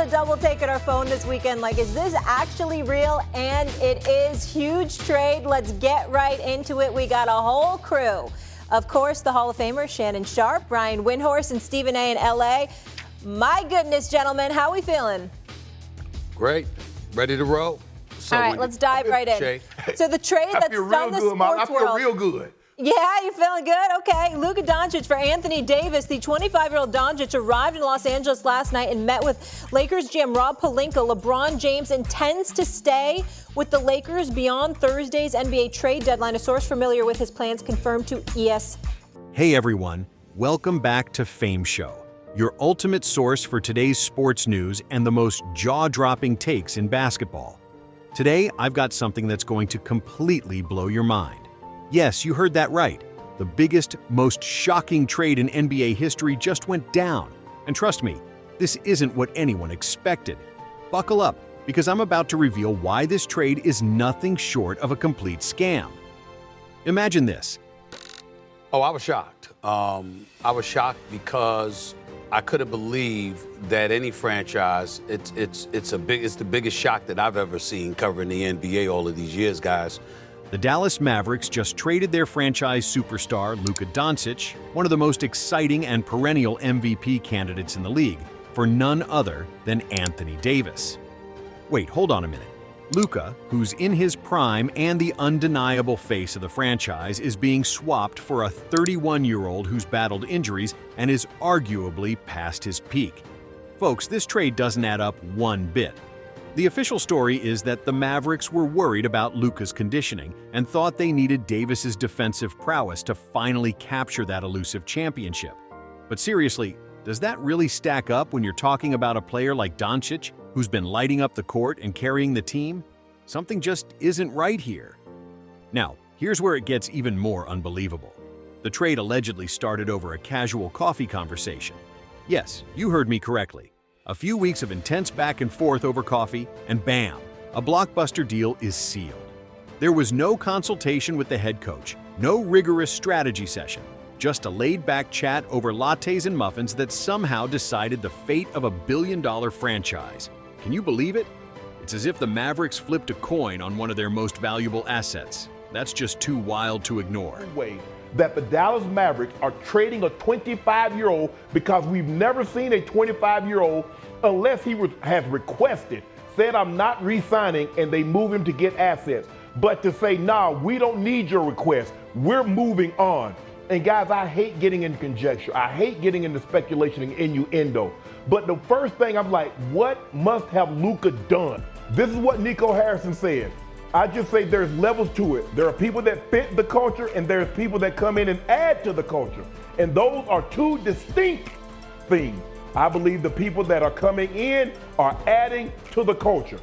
the double take at our phone this weekend. Like, is this actually real? And it is. Huge trade. Let's get right into it. We got a whole crew. Of course, the Hall of Famers, Shannon Sharpe, Brian Windhorst, and Stephen A. in L.A. My goodness, gentlemen, how are we feeling? Great. Ready to roll. So all right, let's dive right in. So the trade that's done the sports world. I feel real good. Yeah, you feeling good? Okay. Luka Doncic for Anthony Davis. The 25-year-old Doncic arrived in Los Angeles last night and met with Lakers GM Rob Pelinka. LeBron James intends to stay with the Lakers beyond Thursday's NBA trade deadline. A source familiar with his plans confirmed to ES. Hey everyone, welcome back to FAMESHOW, your ultimate source for today's sports news and the most jaw-dropping takes in basketball. Today, I've got something that's going to completely blow your mind. Yes, you heard that right. The biggest, most shocking trade in NBA history just went down. And trust me, this isn't what anyone expected. Buckle up, because I'm about to reveal why this trade is nothing short of a complete scam. Imagine this. Oh, I was shocked. I was shocked because I couldn't believe that any franchise, it's the biggest shock that I've ever seen covering the NBA all of these years, guys. The Dallas Mavericks just traded their franchise superstar, Luka Doncic, one of the most exciting and perennial MVP candidates in the league, for none other than Anthony Davis. Wait, hold on a minute. Luka, who's in his prime and the undeniable face of the franchise, is being swapped for a 31-year-old who's battled injuries and is arguably past his peak. Folks, this trade doesn't add up one bit. The official story is that the Mavericks were worried about Luka's conditioning and thought they needed Davis's defensive prowess to finally capture that elusive championship. But seriously, does that really stack up when you're talking about a player like Doncic, who's been lighting up the court and carrying the team? Something just isn't right here. Now, here's where it gets even more unbelievable. The trade allegedly started over a casual coffee conversation. Yes, you heard me correctly. A few weeks of intense back and forth over coffee, and bam, a blockbuster deal is sealed. There was no consultation with the head coach, no rigorous strategy session, just a laid-back chat over lattes and muffins that somehow decided the fate of a billion-dollar franchise. Can you believe it? It's as if the Mavericks flipped a coin on one of their most valuable assets. That's just too wild to ignore. That the Dallas Mavericks are trading a 25-year-old because we've never seen a 25-year-old unless he has requested, said I'm not re-signing, and they move him to get assets. But to say, nah, we don't need your request, we're moving on. And guys, I hate getting into conjecture. I hate getting into speculation and innuendo. But the first thing I'm like, what must have Luka done? This is what Nico Harrison said. I just say there's levels to it. There are people that fit the culture and there's people that come in and add to the culture. And those are two distinct things. I believe the people that are coming in are adding to the culture.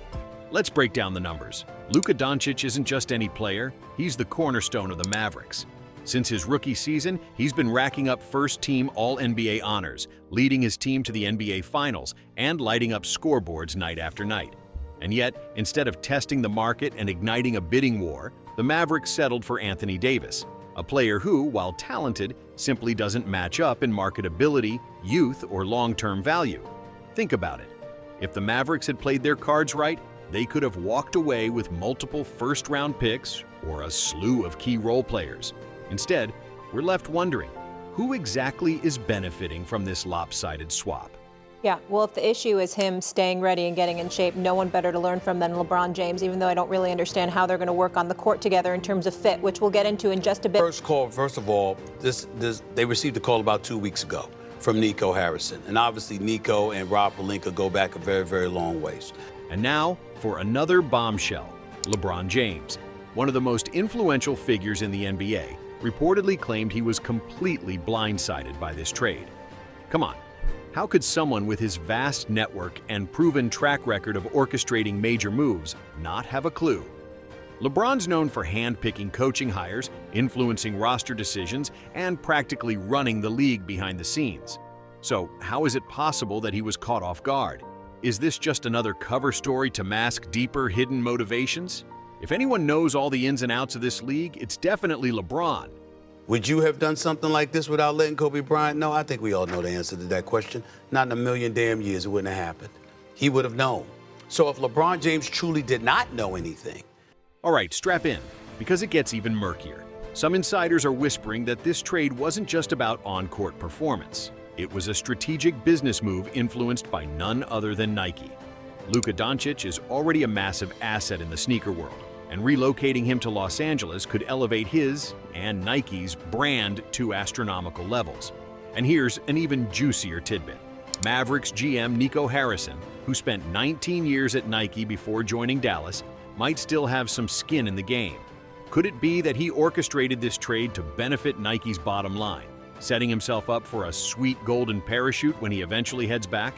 Let's break down the numbers. Luka Doncic isn't just any player, he's the cornerstone of the Mavericks. Since his rookie season, he's been racking up first-team All-NBA honors, leading his team to the NBA Finals, and lighting up scoreboards night after night. And yet, instead of testing the market and igniting a bidding war, the Mavericks settled for Anthony Davis, a player who, while talented, simply doesn't match up in marketability, youth, or long-term value. Think about it. If the Mavericks had played their cards right, they could have walked away with multiple first-round picks or a slew of key role players. Instead, we're left wondering, who exactly is benefiting from this lopsided swap? Yeah, well, if the issue is him staying ready and getting in shape, no one better to learn from than LeBron James, even though I don't really understand how they're going to work on the court together in terms of fit, which we'll get into in just a bit. First of all, they received a call about 2 weeks ago from Nico Harrison. And obviously, Nico and Rob Pelinka go back a very, very long ways. And now, for another bombshell, LeBron James, one of the most influential figures in the NBA, reportedly claimed he was completely blindsided by this trade. Come on. How could someone with his vast network and proven track record of orchestrating major moves not have a clue? LeBron's known for hand-picking coaching hires, influencing roster decisions, and practically running the league behind the scenes. So how is it possible that he was caught off guard? Is this just another cover story to mask deeper hidden motivations? If anyone knows all the ins and outs of this league, it's definitely LeBron. Would you have done something like this without letting Kobe Bryant know? I think we all know the answer to that question. Not in a million damn years it wouldn't have happened. he would have known. So if LeBron James truly did not know anything. All right, strap in, because it gets even murkier. Some insiders are whispering that this trade wasn't just about on-court performance. It was a strategic business move influenced by none other than Nike. Luka Doncic is already a massive asset in the sneaker world, and relocating him to Los Angeles could elevate his and Nike's brand to astronomical levels. And here's an even juicier tidbit. Mavericks GM Nico Harrison, who spent 19 years at Nike before joining Dallas, might still have some skin in the game. Could it be that he orchestrated this trade to benefit Nike's bottom line, setting himself up for a sweet golden parachute when he eventually heads back?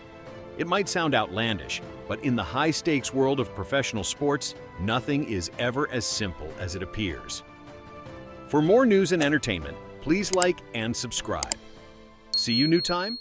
It might sound outlandish, but in the high-stakes world of professional sports, nothing is ever as simple as it appears. For more news and entertainment, please like and subscribe. See you new time